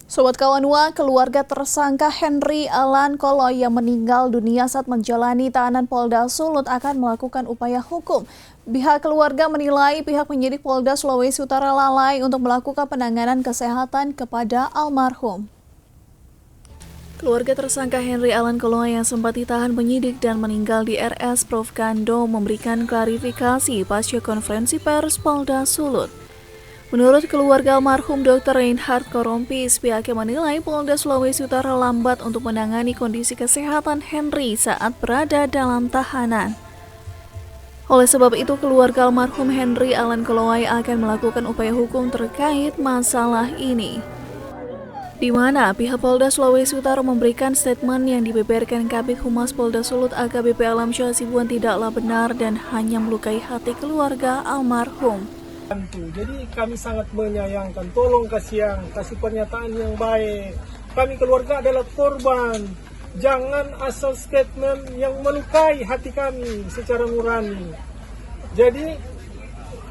Sobat Kawanua, keluarga tersangka Henry Alan Koloy yang meninggal dunia saat menjalani tahanan Polda Sulut akan melakukan upaya hukum. Pihak keluarga menilai pihak penyidik Polda Sulawesi Utara lalai untuk melakukan penanganan kesehatan kepada almarhum. Keluarga tersangka Henry Alan Koloy yang sempat ditahan penyidik dan meninggal di RS Prof. Kando memberikan klarifikasi pasca konferensi pers Polda Sulut. Menurut keluarga almarhum Dr. Reinhard Korompis, pihaknya menilai Polda Sulawesi Utara lambat untuk menangani kondisi kesehatan Henry saat berada dalam tahanan. Oleh sebab itu, keluarga almarhum Henry Alan Koloy akan melakukan upaya hukum terkait masalah ini. Di mana pihak Polda Sulawesi Utara memberikan statement yang dibeberkan Kabid Humas Polda Sulut AKBP Alamsyah Hasibuan tidaklah benar dan hanya melukai hati keluarga almarhum. Jadi kami sangat menyayangkan, tolong kasih pernyataan yang baik. Kami keluarga adalah korban, jangan asal statement yang melukai hati kami secara nurani. Jadi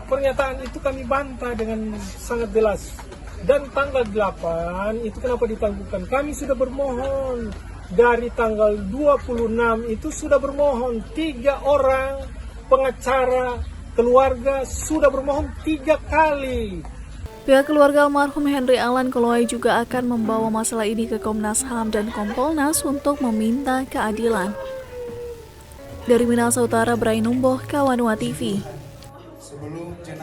pernyataan itu kami bantah dengan sangat jelas. Dan tanggal 8 itu kenapa ditangguhkan? Kami sudah bermohon dari tanggal 26 itu sudah bermohon 3 orang pengacara keluarga sudah bermohon 3 kali. Pihak keluarga almarhum Henry Alan Koloy juga akan membawa masalah ini ke Komnas HAM dan Kompolnas untuk meminta keadilan. Dari Minahasa Utara, Brai Numboh, Kawanua TV.